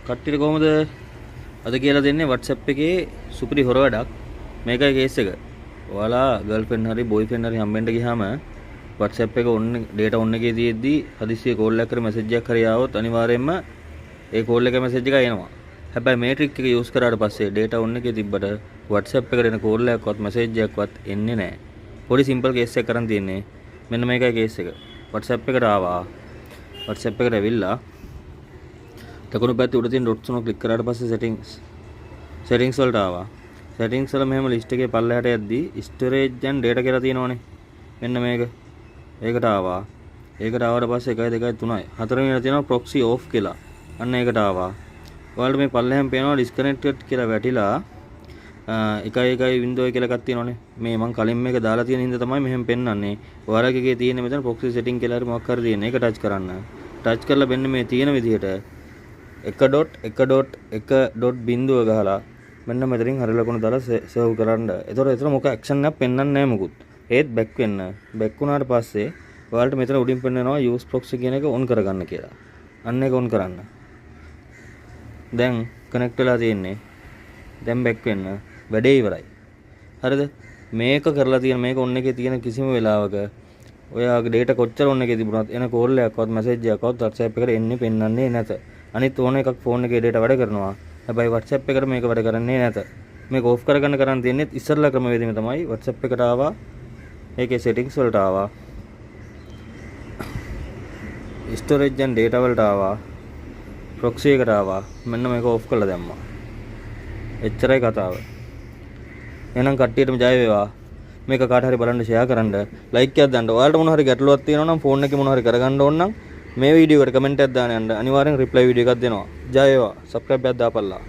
කට්ටියට කොහොමද අද කියලා දෙන්නේ WhatsApp එකේ සුපිරි හොර වැඩක්. මේකයි කේස් එක. ඔයාලා ගර්ල්ෆ්‍රෙන්ඩ් හරි බොයිෆ්‍රෙන්ඩ් හරි හම්බෙන්න ගියාම WhatsApp එක ඔන්න data on එකේ තියෙද්දි හදිස්සියේ කෝල් එකක් කර මැසේජ් එකක් හරි ආවොත් අනිවාර්යයෙන්ම ඒ කෝල් එකේ මැසේජ් එක එනවා. හැබැයි මේ ට්‍රික් එක යූස් කරාට පස්සේ data on එකේ තිබ්බට WhatsApp එකට එන කෝල් එකක්වත් මැසේජ් එකක්වත් එන්නේ නැහැ. පොඩි සිම්පල් කේස් එකක් කරන් තියෙන්නේ. මෙන්න මේකයි කේස් එක. WhatsApp එකට ආවා. WhatsApp එකට ඇවිල්ලා දකුණු පැත්තේ උඩ තියෙන ඩොට්ස් උන ක්ලික් කරාට පස්සේ settings වලට ආවා. settings වල මෙහෙම list එකේ පල්ලෙහාට යද්දී storage and data කියලා තියෙනවනේ. මෙන්න මේක. ඒකට ආවා. ඒකට ආවට පස්සේ 1 2 3 4 වෙනියට තියෙනවා proxy off කියලා. අන්න ඒකට ආවා. ඔයාලට මේ පල්ලෙහෙන් පේනවා disconnected කියලා වැටිලා 1 window කියලා එකක් තියෙනවනේ. මේ මම කලින් මේක දාලා තියෙන හින්දා තමයි මෙහෙම පෙන්වන්නේ. ඔයාලගේ තියෙන මෙතන proxy setting කියලා හරි මොකක් හරි තියෙන. ඒක touch කරන්න. touch කරලා මෙන්න මේ තියෙන විදිහට 1.1.1. බිඳුව ගහලා මෙන්න මෙතනින් හරි ලකුණු දාලා සර්ව් කරන්න. ඒතකොට එතන මොකක් ඇක්ෂන් එකක් පෙන්වන්නේ නැහැ මොකුත්. ඒත් බැක් වෙන්න. බැක් වුණාට පස්සේ ඔයාලට මෙතන උඩින් පෙන්නනවා use proxy කියන එක on කරගන්න කියලා. අන්න ඒක on කරන්න. දැන් කනෙක්ට් වෙලා තියෙන්නේ. දැන් බැක් වෙන්න. වැඩේ ඉවරයි. හරිද? මේක කරලා තියෙන මේක on එකේ තියෙන කිසිම වෙලාවක ඔයාගේ data කොච්චර on එකේ තිබුණත් එන කෝල් එකක්වත් මැසේජ් එකක්වත් WhatsApp එකට එන්නේ පෙන්වන්නේ නැත. අනිත් ඕන එකක් ෆෝන් එකේ data වැඩ කරනවා. හැබැයි WhatsApp එකට මේක වැඩ කරන්නේ නැත. මේක ඕෆ් කරගන්න කරන් තියෙන්නේ ඉස්සරලා ක්‍රමවේදෙම තමයි. WhatsApp එකට ආවා. ඒකේ settings වලට ආවා. storage and data වලට ආවා. proxy එකට ආවා. මෙන්න මේක ඕෆ් කරලා දැම්මා. එච්චරයි කතාව. එහෙනම් කට්ටියටම ජය වේවා. මේක කාට හරි බලන්න ෂෙයා කරන්න. ලයික් එකක් දාන්න. ඔයාලට මොන හරි ගැටලුවක් තියෙනවා නම් ෆෝන් එකේ මොන හරි කරගන්න ඕන නම් මේ වීඩියෝ එකට කමෙන්ට් එකක් දාන්න යන්න. අනිවාර්යෙන් රිප්ලයි වීඩියෝ එකක් දෙනවා. ජය වේවා. සබ්ස්ක්‍රයිබ් එකක් දාපල්ලා.